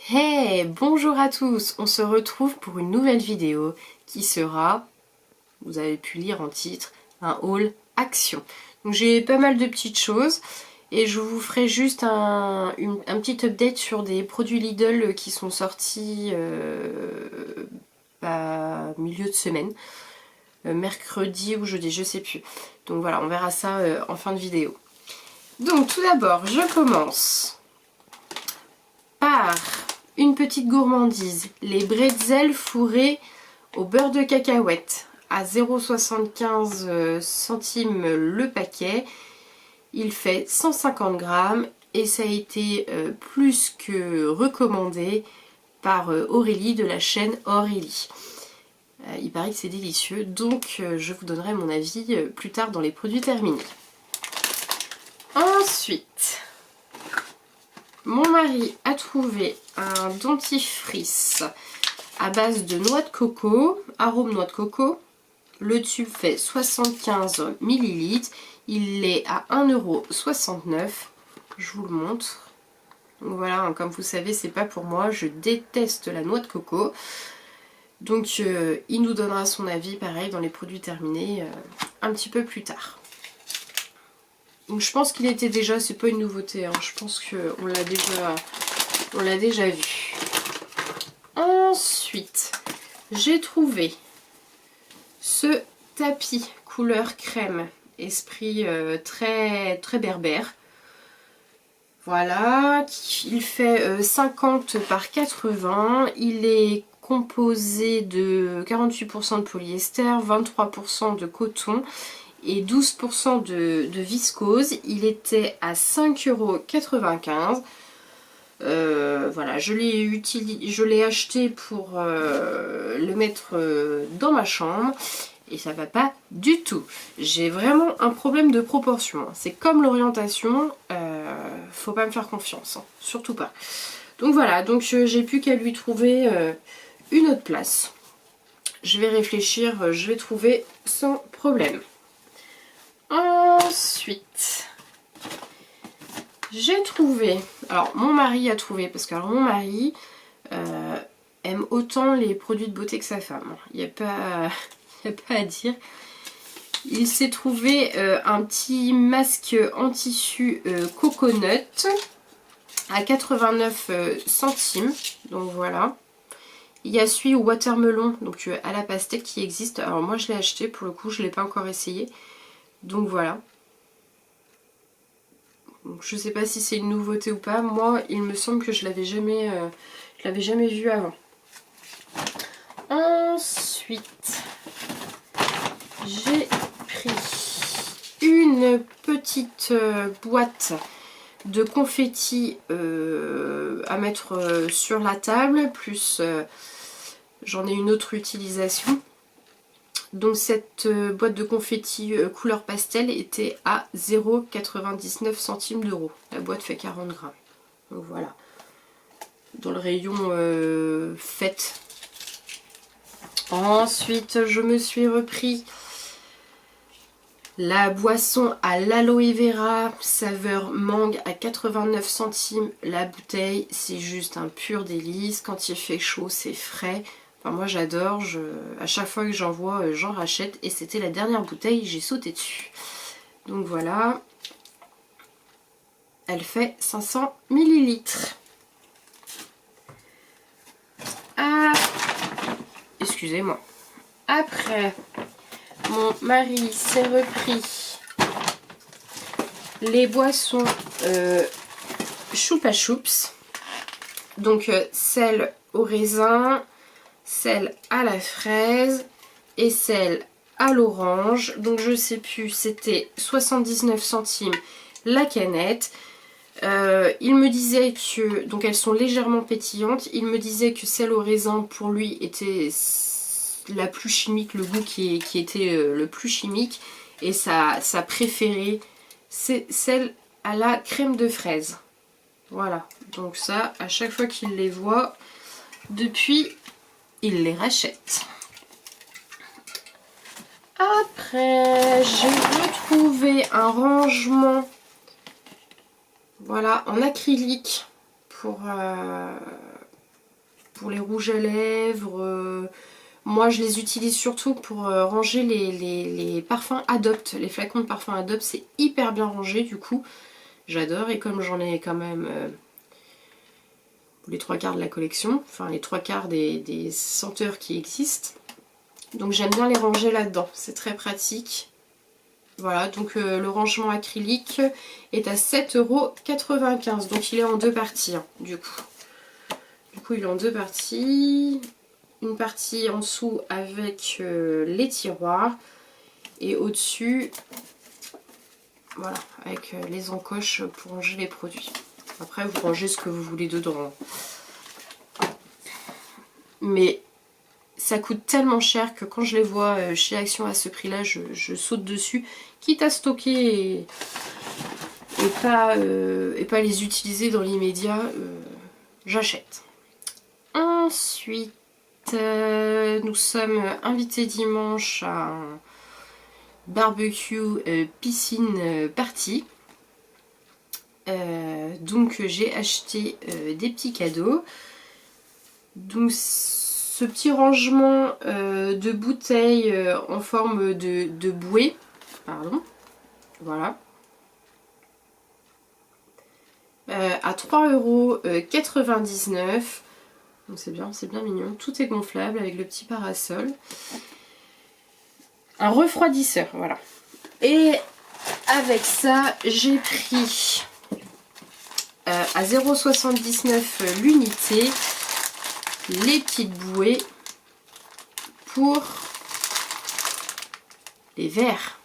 Hey, bonjour à tous, on se retrouve pour une nouvelle vidéo qui sera, vous avez pu lire en titre, un haul action. Donc j'ai pas mal de petites choses et je vous ferai juste un petit update sur des produits Lidl qui sont sortis milieu de semaine, mercredi ou jeudi, je sais plus. Donc voilà, on verra ça en fin de vidéo. Donc tout d'abord, je commence par une petite gourmandise, les bretzels fourrés au beurre de cacahuète à 0,75 centimes le paquet. Il fait 150 grammes et ça a été plus que recommandé par Aurélie de la chaîne Aurélie. Il paraît que c'est délicieux, donc je vous donnerai mon avis plus tard dans les produits terminés. Ensuite, mon mari a trouvé un dentifrice à base de noix de coco, arôme noix de coco. Le tube fait 75 ml. Il est à 1,69 €. Je vous le montre. Donc voilà, comme vous savez, c'est pas pour moi. Je déteste la noix de coco. Donc il nous donnera son avis, pareil, dans les produits terminés un petit peu plus tard. Donc je pense qu'il était déjà, c'est pas une nouveauté, hein, je pense qu'on l'a déjà vu. Ensuite, j'ai trouvé ce tapis couleur crème, esprit très berbère. Voilà, il fait 50 par 80, il est composé de 48% de polyester, 23% de coton et 12% de viscose. Il était à 5,95 €. Voilà, je l'ai acheté pour le mettre dans ma chambre et ça va pas du tout. J'ai vraiment un problème de proportion. C'est comme l'orientation, faut pas me faire confiance, hein, surtout pas. Donc voilà, donc j'ai plus qu'à lui trouver une autre place. Je vais réfléchir, je vais trouver sans problème. Ensuite, j'ai trouvé, alors mon mari a trouvé, parce que mon mari aime autant les produits de beauté que sa femme. Il n'y a pas à dire. Il s'est trouvé un petit masque en tissu coconut à 89 centimes. Donc voilà. Il y a celui au watermelon, donc à la pastèque qui existe. Alors moi je l'ai acheté, pour le coup je ne l'ai pas encore essayé. Donc voilà. Donc, je ne sais pas si c'est une nouveauté ou pas. Moi il me semble que je l'avais jamais vu avant. Ensuite, j'ai pris une petite boîte de confettis à mettre sur la table, plus j'en ai une autre utilisation. Donc cette boîte de confettis couleur pastel était à 0,99 centimes d'euros. La boîte fait 40 grammes. Donc voilà. Dans le rayon fête. Ensuite, je me suis repris la boisson à l'aloe vera, saveur mangue à 89 centimes la bouteille. C'est juste un pur délice. Quand il fait chaud, c'est frais. Enfin, moi j'adore. À chaque fois que j'en vois, j'en rachète. Et c'était la dernière bouteille, j'ai sauté dessus. Donc voilà. Elle fait 500 ml. Excusez-moi. Après, mon mari s'est repris les boissons Choupa Choups. Donc celle au raisin, celle à la fraise et celle à l'orange. Donc je sais plus, c'était 79 centimes la canette. Il me disait que, donc elles sont légèrement pétillantes, il me disait que celle au raisin pour lui était la plus chimique, le goût qui était le plus chimique, et sa préférée c'est celle à la crème de fraise. Voilà, donc ça à chaque fois qu'il les voit, depuis il les rachète. Après j'ai retrouvé un rangement, voilà, en acrylique pour pour les rouges à lèvres. Moi je les utilise surtout pour ranger les parfums Adopt. Les flacons de parfums Adopt, c'est hyper bien rangé du coup. J'adore, et comme j'en ai quand même les 3/4 de la collection, enfin les 3/4 des senteurs qui existent. Donc j'aime bien les ranger là-dedans, c'est très pratique. Voilà, donc le rangement acrylique est à 7,95 €. Donc il est en deux parties, hein, du coup. Du coup il est en deux parties. Une partie en dessous avec les tiroirs. Et au-dessus, voilà, avec les encoches pour ranger les produits. Après vous rangez ce que vous voulez dedans. Mais ça coûte tellement cher que quand je les vois chez Action à ce prix-là, je saute dessus, quitte à stocker et pas les utiliser dans l'immédiat, j'achète. Ensuite, nous sommes invités dimanche à un barbecue piscine party. Donc j'ai acheté des petits cadeaux. Donc ce petit rangement de bouteilles en forme de bouée, pardon, voilà, à 3,99 €. Donc c'est bien mignon. Tout est gonflable avec le petit parasol. Un refroidisseur, voilà. Et avec ça, j'ai pris à 0,79 € l'unité les petites bouées pour les verres.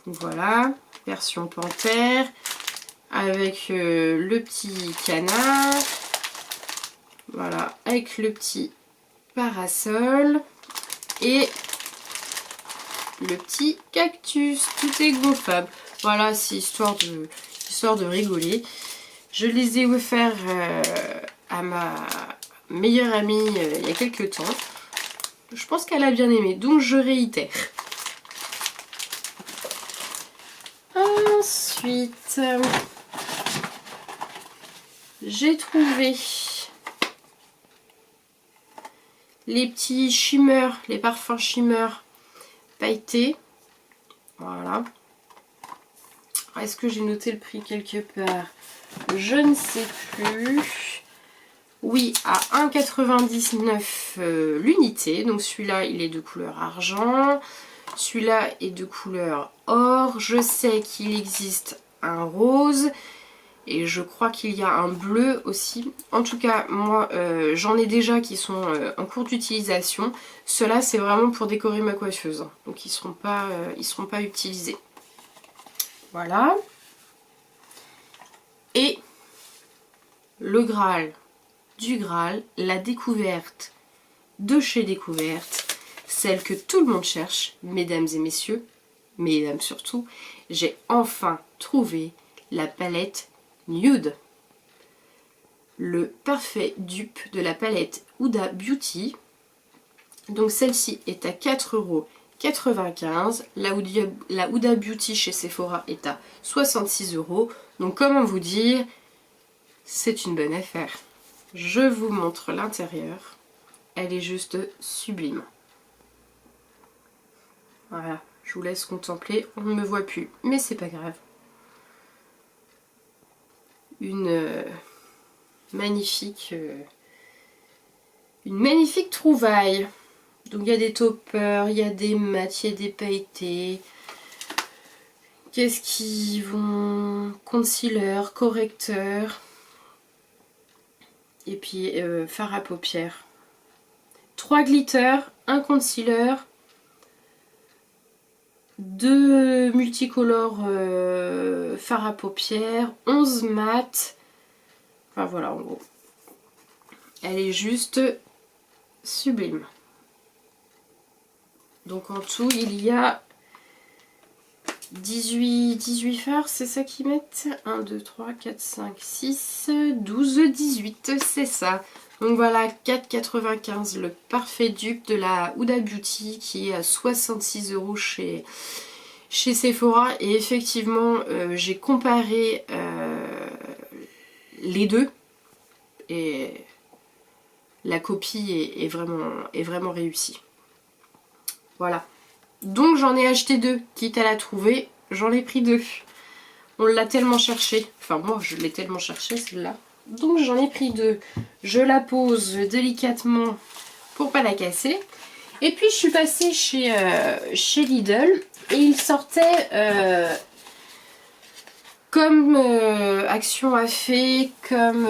Donc voilà, version panthère avec le petit canard. Voilà, avec le petit parasol et le petit cactus. Tout est gonflable. Voilà, c'est histoire de rigoler. Je les ai offerts à ma meilleure amie il y a quelques temps. Je pense qu'elle a bien aimé, donc je réitère. Ensuite, j'ai trouvé les petits shimmer, les parfums shimmer pailletés. Voilà. Est-ce que j'ai noté le prix quelque part? Je ne sais plus. Oui, à 1,99 € l'unité. Donc celui-là, il est de couleur argent. Celui-là est de couleur or. Je sais qu'il existe un rose. Et je crois qu'il y a un bleu aussi. En tout cas, moi, j'en ai déjà qui sont en cours d'utilisation. Ceux-là, c'est vraiment pour décorer ma coiffeuse. Donc ils seront pas utilisés. Voilà. Et le Graal du Graal, la découverte de chez Découverte, celle que tout le monde cherche, mesdames et messieurs, mesdames surtout, j'ai enfin trouvé la palette Nude. Le parfait dupe de la palette Huda Beauty. Donc celle-ci est à 4,95 €. La Huda Beauty chez Sephora est à 66 €. Donc comment vous dire, c'est une bonne affaire. Je vous montre l'intérieur. Elle est juste sublime. Voilà, je vous laisse contempler. On ne me voit plus, mais c'est pas grave. Une magnifique trouvaille. Donc il y a des toppers, il y a des mats, il y a des pailletés. Qu'est-ce qu'ils vont? Concealer, correcteur. Et puis fard à paupières. 3 glitters, 1 concealer, 2 multicolores fard à paupières, 11 mat. Enfin voilà, en gros. Elle est juste sublime. Donc en tout, il y a 18 fards, c'est ça qu'ils mettent? 1, 2, 3, 4, 5, 6, 12, 18, c'est ça. Donc voilà, 4,95 € le parfait dupe de la Huda Beauty qui est à 66 € chez Sephora. Et effectivement, j'ai comparé les deux. Et la copie est vraiment réussie. Voilà. Donc j'en ai acheté 2, quitte à la trouver, j'en ai pris 2. On l'a tellement cherché, enfin moi je l'ai tellement cherché celle-là. Donc j'en ai pris 2. Je la pose délicatement pour pas la casser. Et puis je suis passée chez Lidl et il sortait, comme Action a fait, comme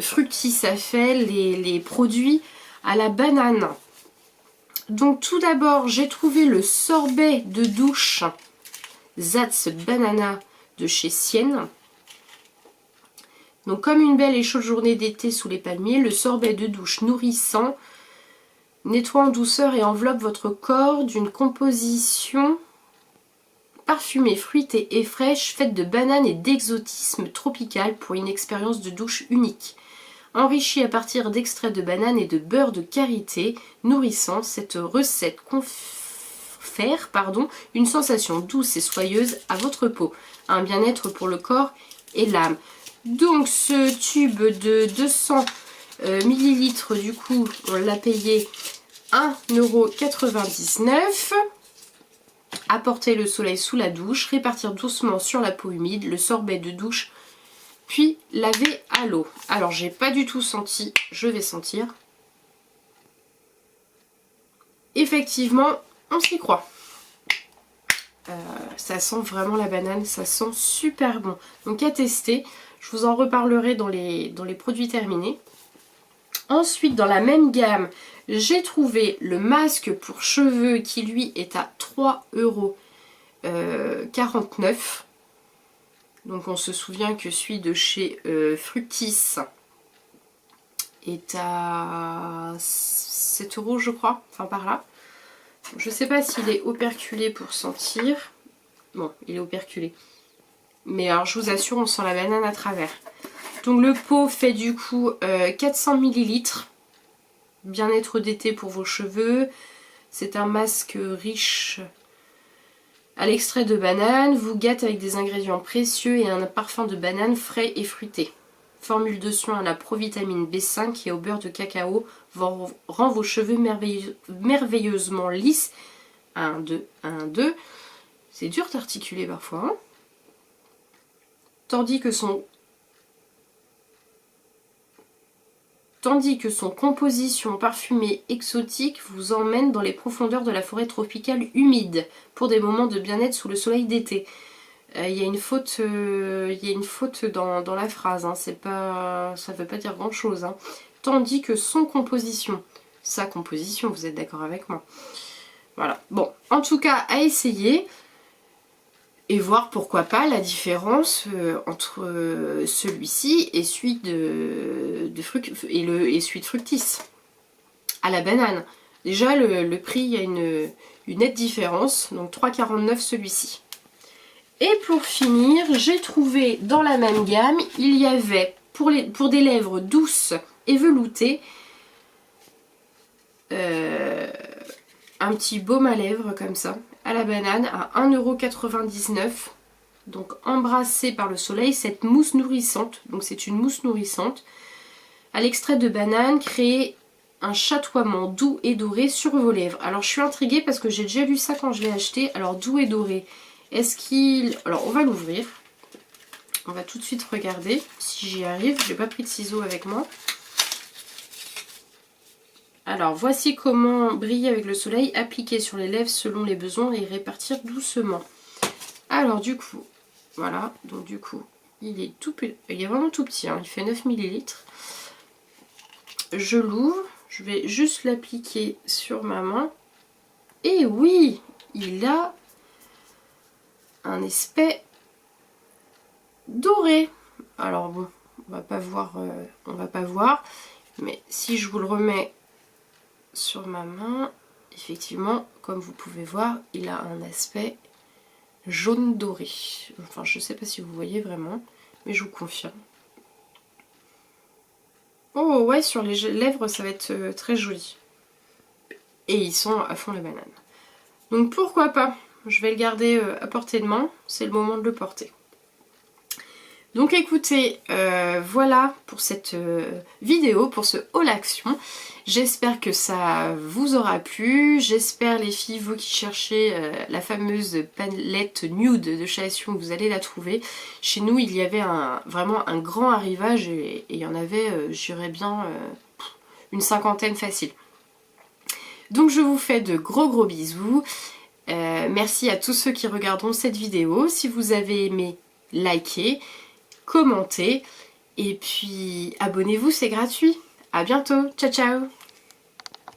Fructis a fait, les produits à la banane. Donc tout d'abord j'ai trouvé le sorbet de douche Zatz Banana de chez Sienne. Donc comme une belle et chaude journée d'été sous les palmiers, le sorbet de douche nourrissant nettoie en douceur et enveloppe votre corps d'une composition parfumée, fruitée et fraîche, faite de bananes et d'exotisme tropical pour une expérience de douche unique. Enrichie à partir d'extraits de bananes et de beurre de karité nourrissant, cette recette confère une sensation douce et soyeuse à votre peau, un bien-être pour le corps et l'âme. Donc ce tube de 200 millilitres, du coup, on l'a payé 1,99 €. Apporter le soleil sous la douche, répartir doucement sur la peau humide, le sorbet de douche, puis laver à l'eau. Alors j'ai pas du tout senti, je vais sentir. Effectivement, on s'y croit. Ça sent vraiment la banane, ça sent super bon. Donc à tester, je vous en reparlerai dans les produits terminés. Ensuite, dans la même gamme, j'ai trouvé le masque pour cheveux qui lui est à 3,49 €. Donc on se souvient que celui de chez Fructis est à 7 € je crois, enfin par là. Je sais pas s'il est operculé pour sentir. Bon, il est operculé. Mais alors je vous assure, on sent la banane à travers. Donc le pot fait du coup 400 millilitres. Bien-être d'été pour vos cheveux. C'est un masque riche à l'extrait de banane. Vous gâte avec des ingrédients précieux et un parfum de banane frais et fruité. Formule de soin à la provitamine B5 et au beurre de cacao rend vos cheveux merveilleusement lisses. 1, 2, 1, 2. C'est dur d'articuler parfois. Hein, tandis que son composition parfumée exotique vous emmène dans les profondeurs de la forêt tropicale humide pour des moments de bien-être sous le soleil d'été. Il y a une faute dans la phrase, hein. C'est pas, ça ne veut pas dire grand chose. Hein. Tandis que sa composition, vous êtes d'accord avec moi? Voilà, bon, en tout cas à essayer et voir pourquoi pas la différence entre celui-ci et celui de Fructis à la banane. Déjà le prix, il y a une nette différence, donc 3,49 € celui-ci. Et pour finir, j'ai trouvé dans la même gamme, il y avait pour des lèvres douces et veloutées un petit baume à lèvres comme ça, à la banane, à 1,99 €. Donc embrassé par le soleil, cette mousse nourrissante, donc c'est une mousse nourrissante, à l'extrait de banane, créer un chatoiement doux et doré sur vos lèvres. Alors je suis intriguée parce que j'ai déjà lu ça quand je l'ai acheté. Alors doux et doré, est-ce qu'il... Alors on va l'ouvrir. On va tout de suite regarder si j'y arrive. J'ai pas pris de ciseaux avec moi. Alors voici comment briller avec le soleil, appliquer sur les lèvres selon les besoins et répartir doucement. Alors du coup, voilà, donc du coup, il est vraiment tout petit, hein, il fait 9 millilitres. Je l'ouvre, je vais juste l'appliquer sur ma main. Et oui, il a un aspect doré. Alors bon, on va pas voir, mais si je vous le remets sur ma main, effectivement, comme vous pouvez voir, il a un aspect jaune doré. Enfin, je sais pas si vous voyez vraiment, mais je vous confirme. Oh ouais, sur les lèvres, ça va être très joli. Et ils sont à fond la banane. Donc pourquoi pas, je vais le garder à portée de main, c'est le moment de le porter. Donc écoutez, voilà pour cette vidéo, pour ce haul action. J'espère que ça vous aura plu. J'espère les filles, vous qui cherchez la fameuse palette nude de chez Action, vous allez la trouver. Chez nous, il y avait vraiment un grand arrivage et il y en avait, je dirais bien, une cinquantaine facile. Donc je vous fais de gros bisous. Merci à tous ceux qui regarderont cette vidéo. Si vous avez aimé, likez, commentez et puis abonnez-vous, c'est gratuit. À bientôt, ciao ciao.